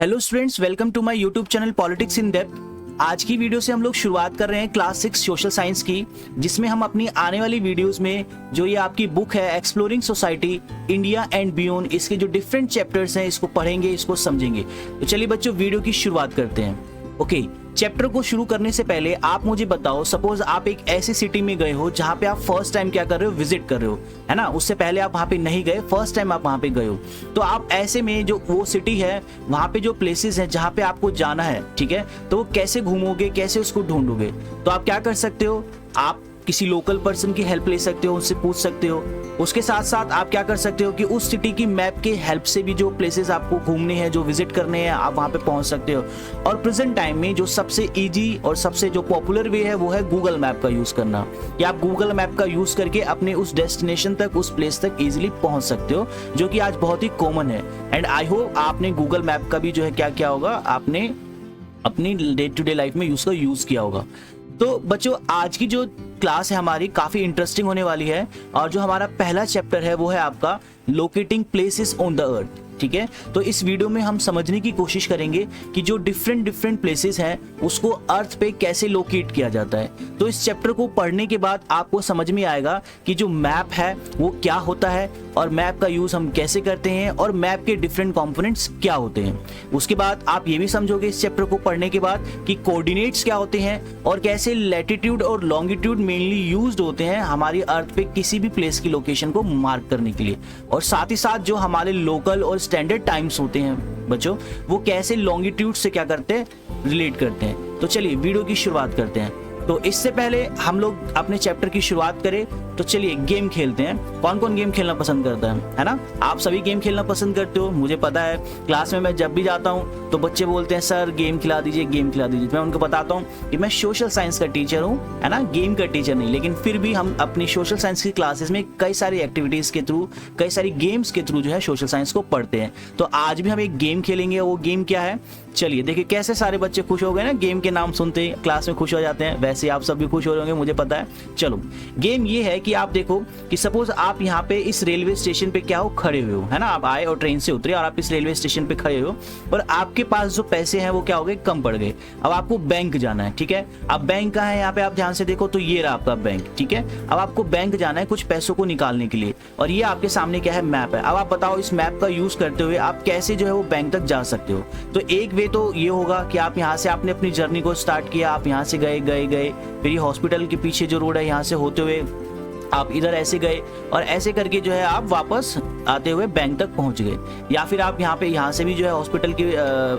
Hello students, welcome to my YouTube channel politics in depth. आज की video से हम लोग शुरुआत कर रहे हैं क्लास 6 सोशल साइंस की, जिसमें हम अपनी आने वाली वीडियोस में जो ये आपकी बुक है exploring society India and beyond, इसके जो डिफरेंट चैप्टर्स हैं इसको पढ़ेंगे, इसको समझेंगे। तो चलिए बच्चों वीडियो की शुरुआत करते हैं। ओके, चैप्टर को शुरू करने से पहले आप मुझे बताओ, सपोज आप एक ऐसी सिटी में गए हो जहाँ पे आप फर्स्ट टाइम क्या कर रहे हो, विजिट कर रहे हो, है ना। उससे पहले आप वहाँ पे नहीं गए, फर्स्ट टाइम आप वहाँ पे गए हो। तो आप ऐसे में जो वो सिटी है वहाँ पे जो प्लेसेस हैं जहाँ पे आपको जाना है, ठीक है, तो वो कैसे घूमोगे, कैसे उसको ढूंढोगे। तो आप क्या कर सकते हो, आप किसी लोकल पर्सन की हेल्प ले सकते हो, उससे पूछ सकते हो। उसके साथ साथ आप क्या कर सकते हो कि उस सिटी की मैप के हेल्प से भी जो प्लेसेस आपको घूमने हैं, जो विजिट करने हैं, आप वहां पे पहुंच सकते हो। और प्रेजेंट टाइम में जो सबसे इजी और सबसे जो पॉपुलर वे है वो है गूगल मैप का यूज करना, कि आप गूगल मैप का यूज करके अपने उस डेस्टिनेशन तक, उस प्लेस तक इजीली पहुंच सकते हो, जो कि आज बहुत ही कॉमन है। एंड आई होप आपने गूगल मैप का भी जो है क्या किया होगा, आपने अपनी डे टू डे लाइफ में यूज किया होगा। तो बच्चों आज की जो क्लास है हमारी काफी इंटरेस्टिंग होने वाली है, और जो हमारा पहला चैप्टर है वो है आपका locating places on the earth, ठीक है। तो इस वीडियो में हम समझने की कोशिश करेंगे कि जो डिफरेंट प्लेसेस हैं उसको अर्थ पे कैसे लोकेट किया जाता है। तो इस चैप्टर को पढ़ने के बाद आपको समझ में आएगा कि जो मैप है वो क्या होता है, और मैप का यूज हम कैसे करते हैं, और मैप के डिफरेंट कंपोनेंट्स क्या होते हैं। उसके बाद आप ये भी समझोगे इस चैप्टर को पढ़ने के बाद कि कोऑर्डिनेट्स क्या होते हैं, और कैसे लैटिट्यूड और लॉन्गिट्यूड मेनली यूज्ड होते हैं हमारी अर्थ पे किसी भी प्लेस की लोकेशन को मार्क करने के लिए। और साथ ही साथ जो हमारे लोकल और स्टैंडर्ड टाइम्स होते हैं बच्चों, वो कैसे लॉन्गिट्यूड से क्या करते हैं, रिलेट करते हैं। तो चलिए वीडियो की शुरुआत करते हैं। तो इससे पहले हम लोग अपने चैप्टर की शुरुआत करें तो चलिए गेम खेलते हैं। कौन कौन गेम खेलना पसंद करता है ना। आप सभी गेम खेलना पसंद करते हो, मुझे पता है। क्लास में मैं जब भी जाता हूँ तो बच्चे बोलते हैं सर गेम खिला दीजिए, गेम खिला दीजिए। मैं उनको बताता हूँ कि मैं सोशल साइंस का टीचर हूँ, है ना, गेम का टीचर नहीं। लेकिन फिर भी हम अपनी सोशल साइंस की क्लासेस में कई सारी एक्टिविटीज के थ्रू, कई सारी गेम्स के थ्रू जो है सोशल साइंस को पढ़ते हैं। तो आज भी हम एक गेम खेलेंगे। वो गेम क्या है, चलिए देखिए। कैसे सारे बच्चे खुश हो गए ना, गेम के नाम सुनते ही क्लास में खुश हो जाते हैं। वैसे आप सब भी खुश हो रहे होंगे, मुझे पता है। चलो गेम ये है कि आप देखो कि सपोज आप यहाँ पे इस रेलवे स्टेशन पे क्या हो, खड़े हुए हो, है ना। आप आए और ट्रेन से उतरे और आप इस रेलवे स्टेशन पे खड़े हो, और आपके पास जो पैसे हैं वो क्या हो गए, कम पड़ गए। अब आपको बैंक जाना है, ठीक है। अब बैंक कहाँ है, यहाँ पे आप ध्यान से देखो तो ये रहा आपका बैंक, ठीक है। अब आपको बैंक जाना है कुछ पैसों को निकालने के लिए, और ये आपके सामने क्या है, मैप है। अब आप बताओ इस मैप का यूज करते हुए आप कैसे जो है वो बैंक तक जा सकते हो। तो एक वे तो ये होगा कि आप यहाँ से आपने अपनी जर्नी को स्टार्ट किया, आप यहाँ से गए गए गए, फिर ये हॉस्पिटल के पीछे जो रोड है यहाँ से होते हुए आप इधर ऐसे गए, और ऐसे करके जो है आप वापस आते हुए बैंक तक पहुंच गए। या फिर आप यहाँ से भी जो है हॉस्पिटल के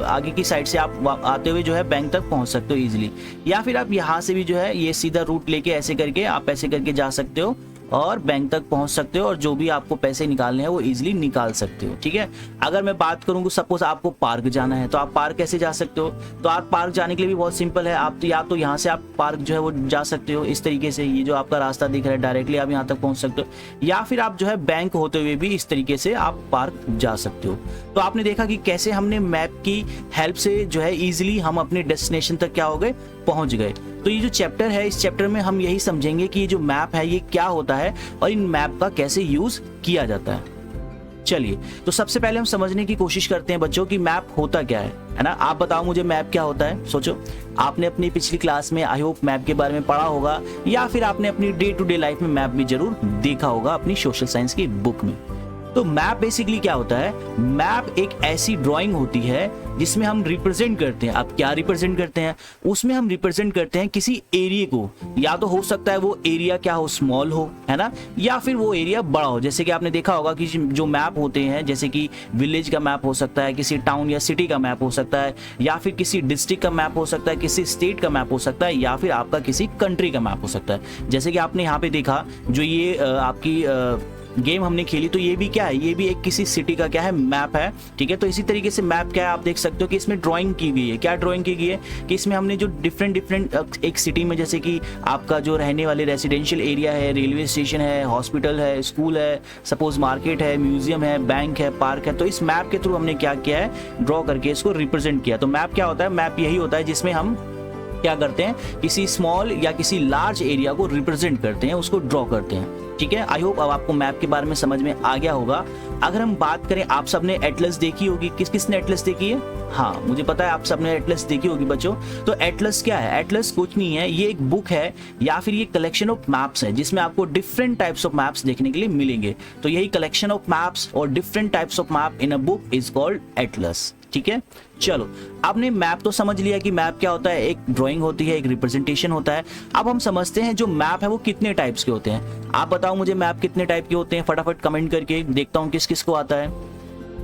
आगे की साइड से आप आते हुए जो है बैंक तक पहुंच सकते हो इजीली। या फिर आप यहाँ से भी जो है ये सीधा रूट लेके ऐसे करके आप ऐसे करके जा सकते हो और बैंक तक पहुंच सकते हो, और जो भी आपको पैसे निकालने हैं वो इजीली निकाल सकते हो, ठीक है। अगर मैं बात करूँ सपोज आपको पार्क जाना है, तो आप पार्क कैसे जा सकते हो। तो आप पार्क जाने के लिए भी बहुत सिंपल है। आप तो या तो यहाँ से आप पार्क जो है वो जा सकते हो इस तरीके से, ये जो आपका रास्ता दिख रहा है डायरेक्टली आप यहाँ तक पहुंच सकते हो। या फिर आप जो है बैंक होते हुए भी इस तरीके से आप पार्क जा सकते हो। तो आपने देखा कि कैसे हमने मैप की हेल्प से जो है इजिली हम अपने डेस्टिनेशन तक क्या हो गए, पहुंच गए। तो ये जो चैप्टर है, इस चैप्टर में हम यही समझेंगे कि ये जो मैप है ये क्या होता है, और इन मैप का कैसे यूज किया जाता है। चलिए तो सबसे पहले हम समझने की कोशिश करते हैं बच्चों कि मैप होता क्या है ना। आप बताओ मुझे मैप क्या होता है। सोचो, आपने अपनी पिछली क्लास में आई होप मैप के बारे में पढ़ा होगा, या फिर आपने अपनी डे टू डे लाइफ में मैप भी जरूर देखा होगा अपनी सोशल साइंस की बुक में। तो मैप बेसिकली क्या होता है, मैप एक ऐसी ड्राइंग होती है जिसमें हम रिप्रेजेंट करते हैं। आप क्या रिप्रेजेंट करते हैं, उसमें हम रिप्रेजेंट करते हैं किसी एरिया को। या तो हो सकता है वो एरिया क्या हो, स्मॉल हो, है ना, या फिर वो एरिया बड़ा हो। जैसे कि आपने देखा होगा कि जो मैप होते हैं, जैसे कि विलेज का मैप हो सकता है, किसी टाउन या सिटी का मैप हो सकता है, या फिर किसी डिस्ट्रिक्ट का मैप हो सकता है, किसी स्टेट का मैप हो सकता है, या फिर आपका किसी कंट्री का मैप हो सकता है। जैसे कि आपने यहाँ पे देखा जो ये आपकी गेम हमने खेली, तो ये भी क्या है, ये भी एक किसी सिटी का क्या है, मैप है, ठीक है। तो इसी तरीके से मैप क्या है, आप देख सकते हो कि इसमें ड्राइंग की गई है। क्या ड्राइंग की गई है कि इसमें हमने जो डिफरेंट एक सिटी में, जैसे कि आपका जो रहने वाले रेसिडेंशियल एरिया है, रेलवे स्टेशन है, हॉस्पिटल है, स्कूल है, सपोज मार्केट है, म्यूजियम है, बैंक है, पार्क है, तो इस मैप के थ्रू हमने क्या किया है, ड्रॉ करके इसको रिप्रेजेंट किया। तो मैप क्या होता है, मैप यही होता है जिसमें हम क्या करते हैं, किसी स्मॉल या किसी लार्ज एरिया को रिप्रेजेंट करते हैं, उसको ड्रॉ करते हैं। ठीक है, आई होप अब आपको मैप के बारे में समझ में आ गया होगा। अगर हम बात करें, आप सबने एटलस देखी होगी, किसने एटलस देखी है? हाँ, मुझे पता है आप सबने एटलस देखी होगी बच्चों। तो एटलस क्या है? एटलस कुछ नहीं है, ये एक बुक है या फिर ये कलेक्शन ऑफ मैप्स है जिसमें आपको डिफरेंट टाइप्स ऑफ मैप्स देखने के लिए मिलेंगे। तो यही कलेक्शन ऑफ मैप्स और different types of map in a book is called Atlas. ठीक है, चलो आपने मैप तो समझ लिया कि मैप क्या होता है, एक ड्राइंग होती है, एक रिप्रेजेंटेशन होता है। अब हम समझते हैं जो मैप है वो कितने टाइप्स के होते हैं। आप बताओ मुझे मैप कितने टाइप के होते हैं, फटाफट कमेंट करके देखता हूँ किस किस को आता है,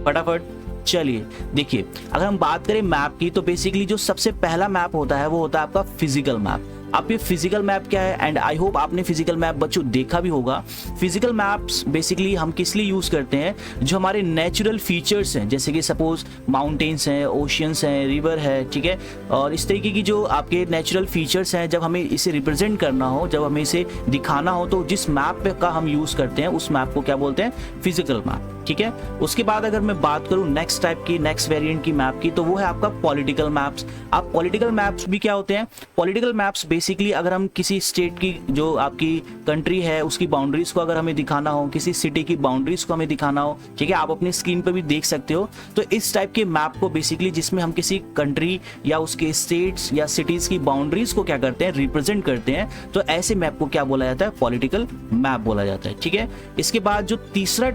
फटाफट। चलिए देखिए, अगर हम बात करें मैप की तो बेसिकली जो सबसे पहला मैप होता है वो होता है आपका फिजिकल मैप। अब ये फिजिकल मैप क्या है, एंड आई होप आपने फिजिकल मैप बच्चों देखा भी होगा। फिजिकल मैप्स बेसिकली हम किस लिए यूज करते हैं, जो हमारे नेचुरल फीचर्स हैं, जैसे कि सपोज माउंटेन्स हैं, ओशियंस हैं, रिवर है, ठीक है, और इस तरीके की जो आपके नेचुरल फीचर्स हैं, जब हमें इसे रिप्रेजेंट करना हो, जब हमें इसे दिखाना हो, तो जिस मैप का हम यूज करते हैं उस मैप को क्या बोलते हैं, फिजिकल मैप। ठीक है, उसके बाद अगर मैं बात करूं नेक्स्ट टाइप की, नेक्स्ट वेरिएंट की मैप की, तो वो है आपका पॉलिटिकल मैप्स। अब पॉलिटिकल मैप्स भी क्या होते हैं? पॉलिटिकल मैप्स बेसिकली अगर हम किसी स्टेट की, जो आपकी कंट्री है, उसकी बाउंड्रीज को अगर हमें दिखाना हो, किसी सिटी की बाउंड्रीज को हमें दिखाना हो, ठीक है, आप अपनी स्क्रीन पर भी देख सकते हो। तो इस टाइप के मैप को बेसिकली, जिसमें हम किसी कंट्री या उसके स्टेट्स या सिटीज की बाउंड्रीज को क्या करते हैं, रिप्रेजेंट करते हैं, तो ऐसे मैप को क्या बोला जाता है, पॉलिटिकल मैप बोला जाता है। ठीक है, इसके बाद जो तीसरा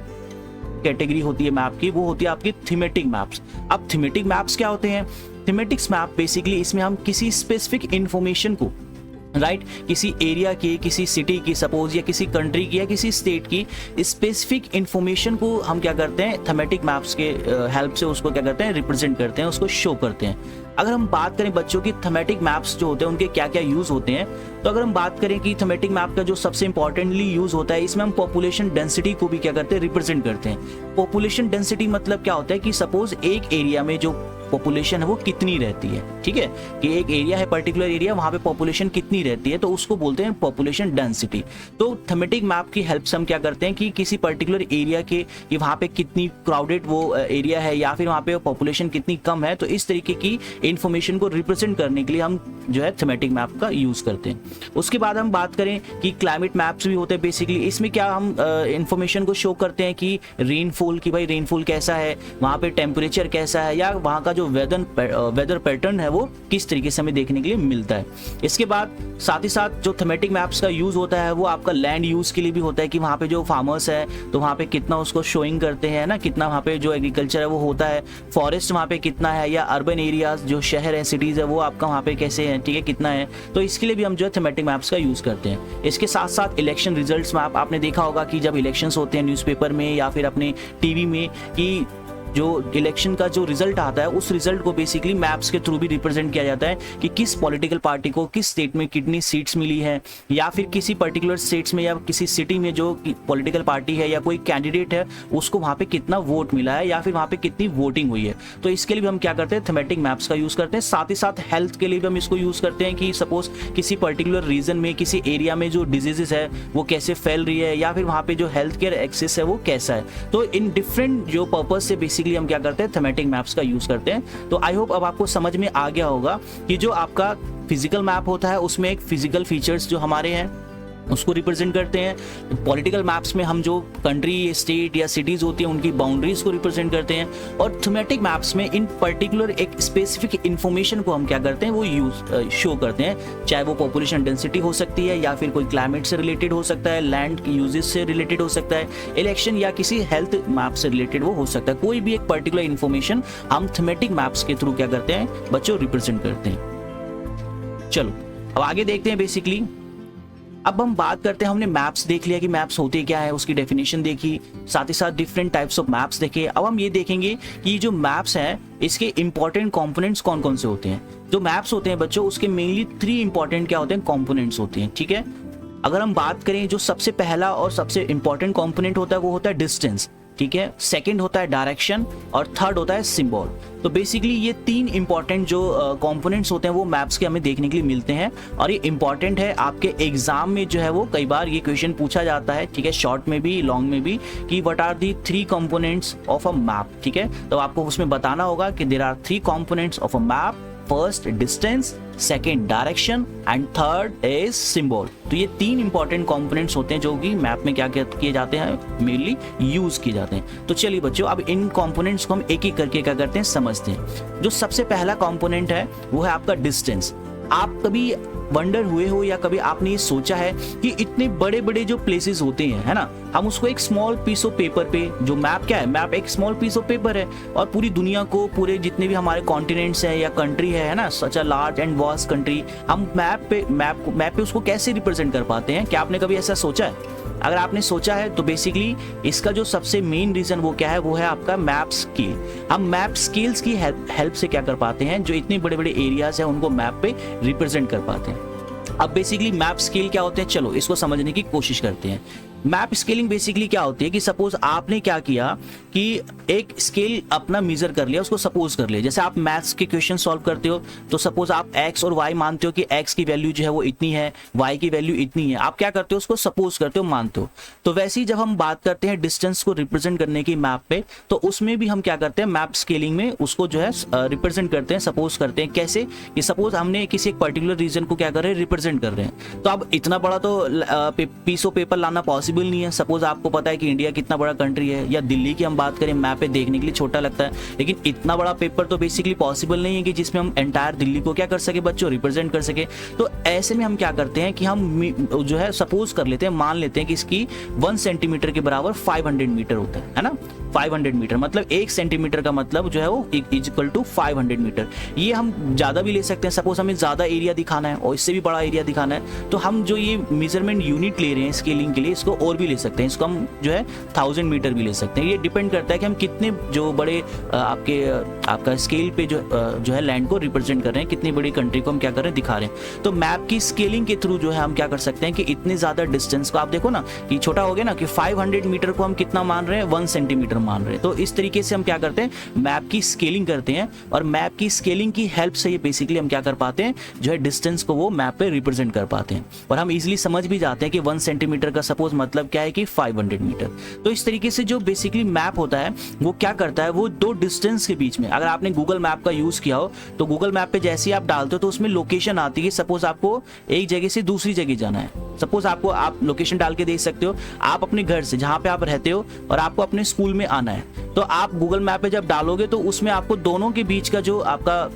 कैटेगरी होती है मैप की, वो होती है आपकी थीमेटिक मैप्स। अब थीमेटिक मैप्स क्या होते हैं? थीमेटिक्स मैप बेसिकली इसमें हम किसी स्पेसिफिक इंफॉर्मेशन को, राइट, किसी एरिया की, किसी सिटी की सपोज, या किसी कंट्री की या किसी स्टेट की स्पेसिफिक इंफॉर्मेशन को हम क्या करते हैं, थीमेटिक मैप्स के हेल्प से उसको क्या करते हैं, रिप्रेजेंट करते हैं, उसको शो करते हैं। अगर हम बात करें बच्चों की थीमेटिक मैप्स जो होते हैं उनके क्या क्या यूज होते हैं, तो अगर हम बात करें कि थीमेटिक मैप का जो सबसे इंपॉर्टेंटली यूज होता है, इसमें हम पॉपुलेशन डेंसिटी को भी क्या करते हैं, रिप्रेजेंट करते हैं। पॉपुलेशन डेंसिटी मतलब क्या होता है कि सपोज एक एरिया में जो पॉपुलेशन है वो कितनी रहती है, ठीक है, कि एक एरिया है, पर्टिकुलर एरिया, वहां पे पॉपुलेशन कितनी रहती है, तो उसको बोलते हैं पॉपुलेशन डेंसिटी। तो थीमेटिक मैप की हेल्प से हम क्या करते हैं कि किसी पर्टिकुलर एरिया के, कि वहां पे कितनी क्राउडेड वो एरिया है या फिर वहां पे पॉपुलेशन कितनी कम है, तो इस तरीके की इंफॉर्मेशन को रिप्रेजेंट करने के लिए हम जो है थीमेटिक मैप का यूज करते हैं। उसके बाद हम बात करें कि क्लाइमेट मैप्स भी होते हैं बेसिकली, इसमें क्या हम इंफॉर्मेशन को शो करते हैं कि रेनफॉल, की भाई रेनफॉल कैसा है, वहां पे टेम्परेचर कैसा है, या वहां का जो वेदर पैटर्न है वो किस तरीके से हमें देखने के लिए मिलता है। इसके बाद साथ ही साथ जो थीमेटिक मैप्स का यूज होता है वो आपका लैंड यूज के लिए भी होता है, कि वहां पे जो फार्मर्स है तो वहां पे कितना उसको शोइंग करते हैं ना, कितना वहां पे जो एग्रीकल्चर है वो होता है, फॉरेस्ट वहां पे कितना है, या अर्बन एरियाज जो शहर है, सिटीज है, वो आपका वहां पे कैसे है, ठीक है, कितना है, तो इसके लिए भी हम जो है थीमेटिक मैप्स का यूज करते हैं। इसके साथ साथ इलेक्शन रिजल्ट्स मैप, आपने देखा होगा कि जब इलेक्शंस होते हैं न्यूज़पेपर में या फिर अपने टीवी में, कि जो इलेक्शन का जो रिजल्ट आता है उस रिजल्ट को बेसिकली मैप्स के थ्रू भी रिप्रेजेंट किया जाता है, कि किस पॉलिटिकल पार्टी को किस स्टेट में कितनी सीट्स मिली है, या फिर किसी पर्टिकुलर स्टेट्स में या किसी सिटी में जो पॉलिटिकल पार्टी है या कोई कैंडिडेट है उसको वहां पे कितना वोट मिला है, या फिर वहां पे कितनी वोटिंग हुई है। तो इसके लिए भी हम क्या करते हैं, थीमेटिक मैप्स का यूज करते हैं। साथ ही साथ हेल्थ के लिए भी हम इसको यूज करते हैं, कि सपोज किसी पर्टिकुलर रीजन में, किसी एरिया में जो डिजीजेस है वो कैसे फैल रही है, या फिर वहां पे जो हेल्थ केयर एक्सेस है वो कैसा है। तो इन डिफरेंट जो पर्पज से बेसिकली हम क्या करते हैं, थीमेटिक मैप्स का यूज करते हैं। तो आई होप अब आपको समझ में आ गया होगा कि जो आपका फिजिकल मैप होता है उसमें एक फिजिकल फीचर्स जो हमारे हैं उसको रिप्रेजेंट करते हैं। पॉलिटिकल मैप्स में हम जो कंट्री, स्टेट या सिटीज होती हैं उनकी बाउंड्रीज को रिप्रेजेंट करते हैं, और थीमेटिक मैप्स में इन पर्टिकुलर एक स्पेसिफिक इंफॉर्मेशन को हम क्या करते हैं, वो यूज शो करते हैं, चाहे वो पॉपुलेशन डेंसिटी हो सकती है, या फिर कोई क्लाइमेट से रिलेटेड हो सकता है, लैंड यूजेस से रिलेटेड हो सकता है, इलेक्शन या किसी हेल्थ मैप से रिलेटेड वो हो सकता है। कोई भी एक पर्टिकुलर इंफॉर्मेशन हम थीमेटिक मैप्स के थ्रू क्या करते हैं बच्चों, रिप्रेजेंट करते हैं। चलो अब आगे देखते हैं। बेसिकली अब हम बात करते हैं, हमने मैप्स देख लिया कि मैप्स होते क्या है, उसकी डेफिनेशन देखी, साथ ही साथ डिफरेंट टाइप्स ऑफ मैप्स देखे। अब हम ये देखेंगे कि जो मैप्स हैं इसके इंपॉर्टेंट कंपोनेंट्स कौन कौन से होते हैं। जो मैप्स होते हैं बच्चों उसके मेनली 3 इंपॉर्टेंट क्या होते हैं, कंपोनेंट्स होते हैं, ठीक है। अगर हम बात करें, जो सबसे पहला और सबसे इंपॉर्टेंट कंपोनेंट होता है वो होता है डिस्टेंस, ठीक है, सेकंड होता है डायरेक्शन, और थर्ड होता है सिंबल। तो बेसिकली ये 3 इंपॉर्टेंट जो कंपोनेंट्स होते हैं वो मैप्स के हमें देखने के लिए मिलते हैं, और ये इंपॉर्टेंट है। आपके एग्जाम में जो है वो कई बार ये क्वेश्चन पूछा जाता है, ठीक है, शॉर्ट में भी लॉन्ग में भी, कि what are the 3 components of a map, ठीक है। तो आपको उसमें बताना होगा कि there are 3 components of a map, first distance, second direction and third is symbol. तो ये 3 इंपॉर्टेंट कंपोनेंट्स होते हैं जो कि मैप में क्या किए जाते हैं, मेनली यूज किए जाते हैं। तो चलिए बच्चों, अब इन कंपोनेंट्स को हम एक एक करके क्या करते हैं, समझते हैं। जो सबसे पहला कंपोनेंट है वो है आपका डिस्टेंस। आप कभी वंडर हुए हो या कभी आपने ये सोचा है कि इतने बड़े बड़े जो प्लेसेस होते हैं, है ना, हम उसको एक स्मॉल पीस ऑफ पेपर पे, जो मैप क्या है, मैप एक स्मॉल पीस ऑफ पेपर है, और पूरी दुनिया को, पूरे जितने भी हमारे कॉन्टिनेंट्स है या कंट्री है ना, such a large and vast country, हम मैप पे उसको कैसे रिप्रेजेंट कर पाते हैं? क्या आपने कभी ऐसा सोचा है? अगर आपने सोचा है तो बेसिकली इसका जो सबसे मेन रीजन वो क्या है, वो है आपका मैप स्केल। हम मैप स्केल्स की हेल्प से क्या कर पाते हैं, जो इतने बड़े बड़े एरियाज हैं उनको मैप पे रिप्रेजेंट कर पाते हैं। अब बेसिकली मैप स्केल क्या होते हैं, चलो इसको समझने की कोशिश करते हैं। मैप स्केलिंग बेसिकली क्या होती है कि सपोज आपने क्या किया कि एक स्केल अपना मेजर कर लिया, उसको सपोज कर लिया। जैसे आप मैथ्स के क्वेश्चन सॉल्व करते हो तो सपोज आप x और y मानते हो कि x की वैल्यू जो है वो इतनी है, y की वैल्यू इतनी है। आप क्या करते हो, उसको सपोज करते हो, मानते हो। तो वैसे ही जब हम बात करते हैं डिस्टेंस को रिप्रेजेंट करने की मैप पे, तो उसमें भी हम क्या करते हैं, मैप स्केलिंग में उसको जो है रिप्रेजेंट करते हैं, सपोज करते हैं। कैसे कि सपोज हमने किसी एक पर्टिकुलर रीजन को क्या कर रहे हैं, रिप्रेजेंट कर रहे हैं। तो अब इतना बड़ा तो पीस ऑफ पेपर लाना पॉसिबल नहीं है। सपोज आपको पता है कि इंडिया कितना बड़ा कंट्री है, या दिल्ली की हम बात करें, मैप पे देखने के लिए छोटा लगता है, लेकिन इतना बड़ा पेपर तो बेसिकली पॉसिबल नहीं है कि जिसमें हम एंटायर दिल्ली को क्या कर सके बच्चों, रिप्रेजेंट कर सके। तो ऐसे में हम क्या करते हैं कि हम जो है सपोज कर लेते हैं, मान लेते हैं कि इसकी 1 सेंटीमीटर के बराबर 500 मीटर होता है ना। 500 मीटर मतलब 1 सेंटीमीटर का मतलब जो है वो इक्वल टू 500 मीटर। ये हम ज्यादा भी ले सकते हैं, सपोज हमें ज्यादा एरिया दिखाना है और इससे भी बड़ा एरिया दिखाना है, तो हम जो ये मेजरमेंट यूनिट ले रहे हैं स्केलिंग के लिए, इसको और भी ले सकते हैं। इसको हम जो है 1000 मीटर भी ले सकते हैं। ये डिपेंड करता है कि हम कितने जो बड़े आपका स्केल पे जो है लैंड को रिप्रेजेंट कर रहे हैं, कितनी बड़ी कंट्री को हम क्या कर रहे हैं, दिखा रहे हैं। तो मैप की स्केलिंग के थ्रू जो है हम क्या कर सकते हैं कि इतने ज्यादा डिस्टेंस को आप देखो ना कि छोटा हो गया ना, कि 500 मीटर को हम कितना मान रहे हैं, 1 सेंटीमीटर मान रहे हैं। तो इस तरीके से हम क्या करते हैं, मैप की स्केलिंग करते हैं, और मैप की स्केलिंग की हेल्प से ये बेसिकली हम क्या कर पाते हैं, जो है डिस्टेंस को वो मैप पे रिप्रेजेंट कर पाते हैं। और हम इजीली समझ भी जाते हैं कि 1 सेंटीमीटर का सपोज मतलब क्या है कि 500 मीटर। तो इस तरीके से जो बेसिकली मैप होता है वो क्या करता है, वो 2 डिस्टेंस के बीच में, अगर आपने गूगल मैप का यूज किया हो तो गूगल मैप पे जैसे ही आप डालते हो तो उसमें लोकेशन आती है। सपोज आपको एक जगह से दूसरी जगह जाना है, सपोज आप लोकेशन डाल के देख सकते हो, आप अपने घर से जहां पे आप रहते हो और आपको अपने स्कूल में आना है, तो आप गूगल मैप पे जब डालोगे तो उसमें आपको दोनों के बीच का जो आपका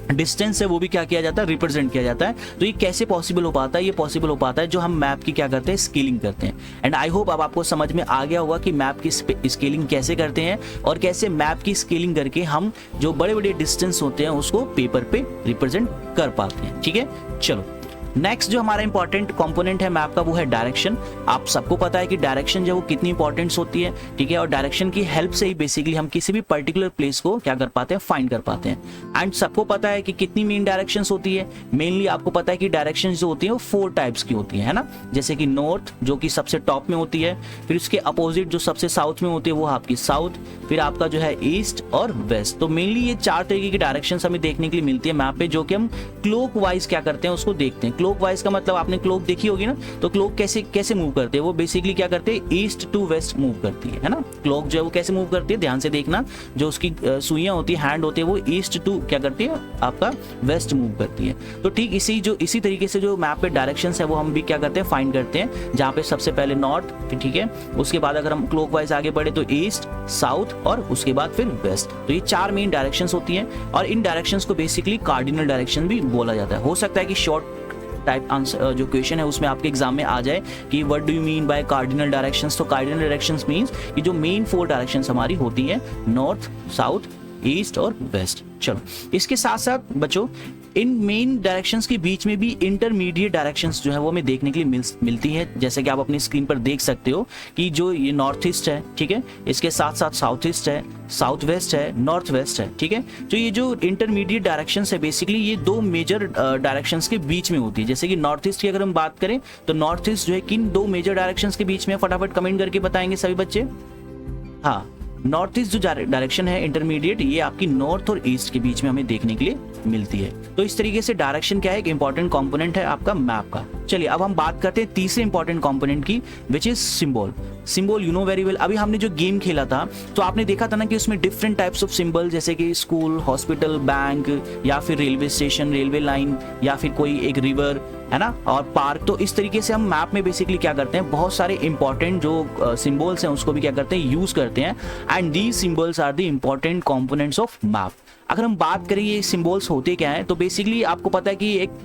डिस्टेंस है वो भी क्या किया जाता है, रिप्रेजेंट किया जाता है। तो ये कैसे पॉसिबल हो पाता है, ये पॉसिबल हो पाता है जो हम मैप की क्या करते हैं, स्केलिंग करते हैं। एंड आई होप अब आपको समझ में आ गया होगा कि मैप की स्केलिंग कैसे करते हैं और कैसे मैप की स्केलिंग करके हम जो बड़े बड़े डिस्टेंस होते हैं उसको पेपर पे रिप्रेजेंट कर पाते हैं। ठीक है, चलो नेक्स्ट जो हमारा इंपॉर्टेंट कंपोनेंट है मैप का वो है डायरेक्शन। आप सबको पता है कि डायरेक्शन जो वो कितनी इंपॉर्टेंस होती है, ठीक है, और डायरेक्शन की हेल्प से ही बेसिकली हम किसी भी पर्टिकुलर प्लेस को क्या कर पाते हैं, फाइंड कर पाते हैं। एंड सबको पता है कि कितनी मेन डायरेक्शंस होती है, मेनली आपको पता है कि डायरेक्शन जो होती है वो 4 टाइप्स की होती है ना, जैसे कि नॉर्थ जो कि सबसे टॉप में होती है, फिर उसके अपोजिट जो सबसे साउथ में होती है वो आपकी साउथ, फिर आपका जो है ईस्ट और वेस्ट। तो मेनली ये 4 तरीके की डायरेक्शंस हमें देखने के लिए मिलती है मैप पे, जो कि हम क्लॉक वाइज क्या करते हैं उसको देखते हैं। क्लॉक वाइज का मतलब आपने क्लॉक देखी होगी ना, तो क्लॉक कैसे मूव करते हैं, वो बेसिकली क्या करते हैं, ईस्ट टू वेस्ट मूव करती है ना। क्लॉक जो है वो कैसे मूव करती है, ध्यान से देखना, जो उसकी सुइयां होती है, हैंड होती है, वो ईस्ट टू क्या करती है, आपका वेस्ट मूव करती है। तो ठीक इसी तरीके से जो मैप पे डायरेक्शंस है वो हम भी क्या करते हैं, फाइंड करते हैं, जहाँ पे सबसे पहले नॉर्थ, ठीक है, उसके बाद अगर हम क्लॉक वाइज आगे बढ़े तो ईस्ट, साउथ और उसके बाद फिर वेस्ट। तो ये 4 मेन डायरेक्शंस होती हैं और इन डायरेक्शंस को बेसिकली कार्डिनल डायरेक्शन भी बोला जाता है। हो सकता है कि शॉर्ट टाइप आंसर जो क्वेश्चन है उसमें आपके एग्जाम में आ जाए कि what do you mean by cardinal directions. तो कार्डिनल डायरेक्शंस मींस कि जो मेन 4 डायरेक्शंस हमारी होती है, नॉर्थ, साउथ, ईस्ट और वेस्ट। चलो इसके साथ साथ बच्चों इन मेन डायरेक्शंस के बीच में भी इंटरमीडिएट डायरेक्शंस जो है वो हमें देखने के लिए मिलती है, जैसे कि आप अपनी स्क्रीन पर देख सकते हो कि जो ये नॉर्थ ईस्ट है, ठीक है, इसके साथ साथ साउथ ईस्ट है, साउथ वेस्ट है, नॉर्थ वेस्ट है, ठीक है। तो ये जो इंटरमीडिएट डायरेक्शंस है बेसिकली ये 2 मेजर डायरेक्शंस के बीच में होती है। जैसे कि नॉर्थ ईस्ट की अगर हम बात करें तो नॉर्थ ईस्ट जो है किन 2 मेजर डायरेक्शंस के बीच में, फटाफट कमेंट करके बताएंगे सभी बच्चे। हाँ, नॉर्थ ईस्ट जो डायरेक्शन है इंटरमीडिएट, ये आपकी नॉर्थ और ईस्ट के बीच में हमें देखने के लिए मिलती है। तो इस तरीके से डायरेक्शन क्या है, एक इंपॉर्टेंट कंपोनेंट है आपका मैप का। चलिए अब हम बात करते हैं तीसरे इंपॉर्टेंट कंपोनेंट की, which is symbol. Symbol you know very well, अभी हमने जो गेम खेला था तो आपने देखा था ना कि उसमें डिफरेंट टाइप्स ऑफ सिंबल, जैसे कि स्कूल, हॉस्पिटल, बैंक, या फिर रेलवे स्टेशन, रेलवे लाइन, या फिर कोई एक रिवर, है ना, और पार्क। तो इस तरीके से हम मैप में बेसिकली क्या करते हैं, बहुत सारे इंपॉर्टेंट जो सिंबल्स हैं उसको भी क्या करते हैं, यूज करते हैं। And these symbols are the important components of map. अगर हम बात करें ये सिंबल्स होते क्या हैं, तो बेसिकली आपको पता है कि एक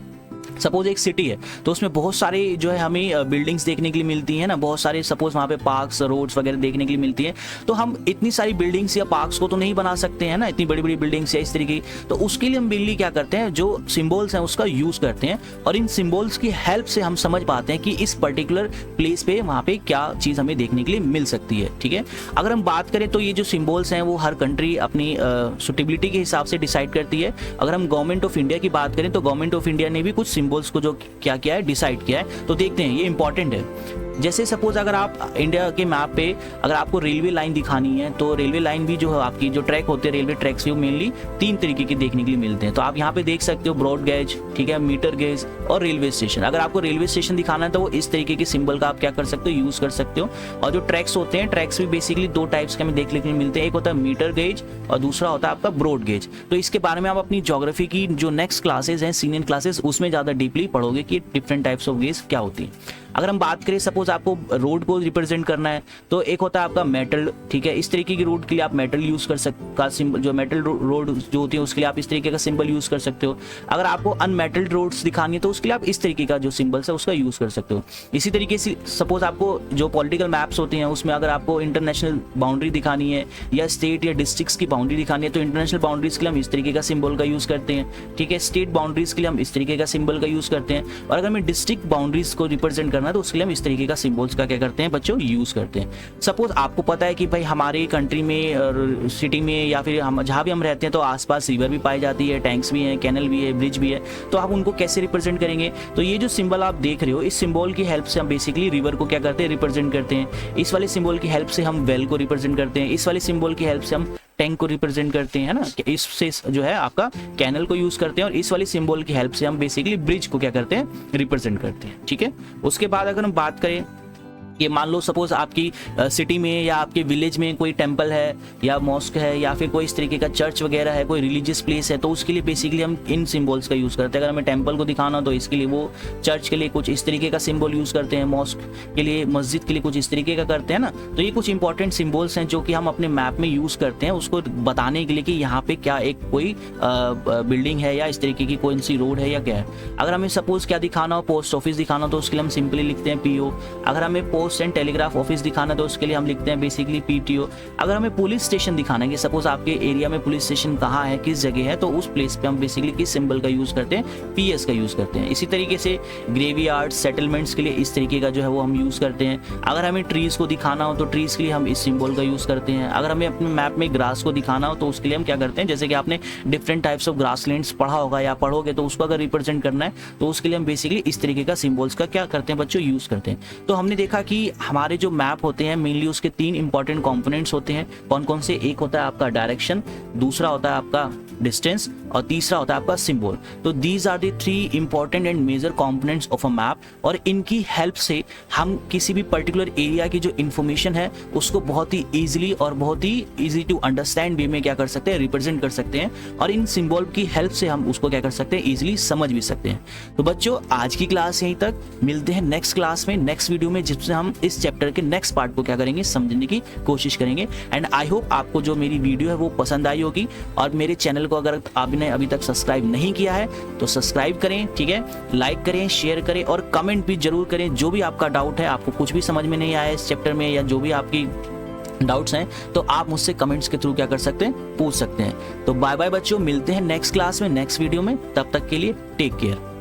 सपोज एक सिटी है तो उसमें बहुत सारे जो है हमें बिल्डिंग्स देखने के लिए मिलती हैं ना, बहुत सारे सपोज वहाँ पे पार्क्स, रोड्स वगैरह देखने के लिए मिलती है। तो हम इतनी सारी बिल्डिंग्स या पार्क्स को तो नहीं बना सकते हैं ना, इतनी बड़ी बड़ी बिल्डिंग्स या इस तरीके की। तो उसके लिए हम मेनली क्या करते हैं, जो सिंबल्स हैं उसका यूज करते हैं, और इन सिंबल्स की हेल्प से हम समझ पाते हैं कि इस पर्टिकुलर प्लेस पे वहाँ पे क्या चीज़ हमें देखने के लिए मिल सकती है। ठीक है, अगर हम बात करें तो ये जो सिंबल्स हैं वो हर कंट्री अपनी सुटेबिलिटी के हिसाब से डिसाइड करती है। अगर हम गवर्नमेंट ऑफ इंडिया की बात करें तो गवर्नमेंट ऑफ इंडिया ने भी कुछ सिंबल्स को जो क्या किया है, डिसाइड किया है। तो देखते हैं, ये इंपॉर्टेंट है। जैसे सपोज अगर आप इंडिया के मैप पे अगर आपको रेलवे लाइन दिखानी है, तो रेलवे लाइन भी जो है आपकी जो ट्रैक होते हैं रेलवे ट्रैक्स, वो मेनली 3 तरीके के देखने के लिए मिलते हैं। तो आप यहाँ पे देख सकते हो ब्रॉड गेज, ठीक है, मीटर गेज और रेलवे स्टेशन। अगर आपको रेलवे स्टेशन दिखाना है तो वो इस तरीके के सिंबल का आप क्या कर सकते हो, यूज कर सकते हो। और जो ट्रैक्स होते हैं, ट्रैक्स भी बेसिकली 2 टाइप्स के हमें देखने के लिए मिलते हैं, एक होता है मीटर गेज और दूसरा होता है आपका ब्रॉड गेज। तो इसके बारे में आप अपनी ज्योग्राफी की जो नेक्स्ट क्लासेज हैं, सीनियर क्लासेस, उसमें ज़्यादा डीपली पढ़ोगे कि डिफरेंट टाइप्स ऑफ गेज क्या होती है। अगर हम बात करें सपोज आपको रोड को रिप्रेजेंट करना है तो एक होता है आपका मेटल, ठीक है, इस तरीके की रोड के लिए आप मेटल यूज कर सकते, सिंबल जो मेटल रोड जो होती है उसके लिए आप इस तरीके का सिंबल यूज कर सकते हो। अगर आपको अनमेटल्ड रोड्स दिखानी है तो उसके लिए आप इस तरीके का जो सिंबल्स है उसका यूज कर सकते हो। इसी तरीके से सपोज आपको जो पॉलिटिकल मैप्स होते हैं उसमें अगर आपको इंटरनेशनल बाउंड्री दिखानी है या स्टेट या डिस्ट्रिक्ट्स की बाउंड्री दिखानी है तो इंटरनेशनल बाउंड्रीज के लिए हम इस तरीके का सिंबल का यूज करते हैं। ठीक है, स्टेट बाउंड्रीज के लिए हम इस तरीके का सिंबल का यूज करते हैं, और अगर हमें डिस्ट्रिक्ट बाउंड्रीज को रिप्रेजेंट करना है तो उसके लिए हम इस तरीके का सिंबल्स का क्या करते हैं बच्चों, यूज करते हैं। सपोज आपको पता है कि भाई हमारे कंट्री में, सिटी में, या फिर हम जहाँ भी हम रहते हैं तो आसपास रिवर भी पाई जाती है, टैंक्स भी हैं, कैनल भी है, ब्रिज भी है। तो आप उनको कैसे रिप्रेजेंट करेंगे, तो ये जो सिंबल आप देख रहे हो, इस सिंबल की हेल्प से हम बेसिकली रिवर को क्या करते हैं, रिप्रेजेंट करते हैं। इस वाले सिंबल की हेल्प से हम वेल को रिप्रेजेंट करते हैं, इस वाले सिंबल की हेल्प से हम टैंक को रिप्रेजेंट करते हैं, है ना, इससे जो है आपका कैनल को यूज करते हैं, और इस वाली सिंबल की हेल्प से हम बेसिकली ब्रिज को क्या करते हैं, रिप्रेजेंट करते हैं। ठीक है, उसके बाद अगर हम बात करें कि मान लो सपोज आपकी सिटी में या आपके विलेज में कोई टेंपल है या मॉस्क है या फिर कोई इस तरीके का चर्च वगैरह है, कोई रिलीजियस प्लेस है, तो उसके लिए बेसिकली हम इन सिंबल्स का यूज़ करते हैं। अगर हमें टेंपल को दिखाना तो इसके लिए वो चर्च के लिए कुछ इस तरीके का सिंबल यूज़ करते हैं, मॉस्क के लिए, मस्जिद के लिए कुछ इस तरीके का करते हैं ना। तो ये कुछ इंपॉर्टेंट सिंबल्स हैं जो कि हम अपने मैप में यूज़ करते हैं उसको बताने के लिए कि यहाँ पे क्या एक कोई बिल्डिंग है या इस तरीके की कोई सी रोड है या क्या है। अगर हमें सपोज क्या दिखाना हो, पोस्ट ऑफिस दिखाना हो तो उसके लिए हम सिंपली लिखते हैं PO। अगर हमें पोस्ट एंड टेलीग्राफ ऑफिस दिखाना तो उसके लिए हम लिखते हैं बेसिकली PTO। अगर हमें पुलिस स्टेशन दिखाना है कि सपोज आपके एरिया में पुलिस स्टेशन कहाँ है, किस जगह है, तो उस प्लेस पे हम बेसिकली किस सिंबल का यूज करते हैं, PS का यूज करते हैं। इसी तरीके से ग्रेवयार्ड, सेटलमेंट्स के लिए इस तरीके का जो है वो हम यूज करते हैं। अगर हमें ट्रीज को दिखाना हो तो ट्रीज के लिए हम इस सिंबल का यूज करते हैं। अगर हमें अपने मैप में ग्रास को दिखाना हो तो उसके लिए हम क्या करते हैं, जैसे कि आपने डिफरेंट टाइप्स ऑफ ग्रासलैंड्स पढ़ा होगा या पढ़ोगे, तो उसको अगर रिप्रेजेंट करना है तो उसके लिए हम बेसिकली इस तरीके का सिंबल्स का क्या करते हैं बच्चों, यूज करते हैं। तो हमने देखा कि हमारे जो मैप होते हैं मेनली उसके 3 इंपॉर्टेंट कंपोनेंट्स होते हैं। कौन कौन से, एक होता है आपका डायरेक्शन, दूसरा होता है आपका डिस्टेंस और तीसरा होता है आपका सिंबल। तो these are the 3 important and major components of a map, और इनकी हेल्प से हम किसी भी पर्टिकुलर एरिया की जो इन्फॉर्मेशन है उसको बहुत ही ईजिली और बहुत ही ईजी टू अंडरस्टैंड वे में क्या कर सकते हैं, रिप्रेजेंट कर सकते हैं, और इन सिंबल की हेल्प से हम उसको क्या कर सकते हैं, ईजिली समझ भी सकते हैं। तो बच्चों आज की क्लास यहीं तक, मिलते हैं नेक्स्ट क्लास में, नेक्स्ट वीडियो में, जिससे हम इस चैप्टर के नेक्स्ट पार्ट को क्या करेंगे, समझने की कोशिश करेंगे। एंड आई होप आपको जो मेरी वीडियो है वो पसंद आई होगी, और मेरे चैनल को अगर आपने अभी तक सब्सक्राइब नहीं किया है तो सब्सक्राइब करें, ठीक है, लाइक करें, शेयर करें और कमेंट भी जरूर करें। जो भी आपका डाउट है, आपको कुछ भी समझ में नहीं आया इस चैप्टर में या जो भी आपकी डाउट्स हैं, तो आप मुझसे कमेंट्स के थ्रू क्या कर सकते हैं, पूछ सकते हैं। तो बाय बाय बच्चों, मिलते हैं नेक्स्ट क्लास में, नेक्स्ट वीडियो में, तब तक के लिए टेक केयर।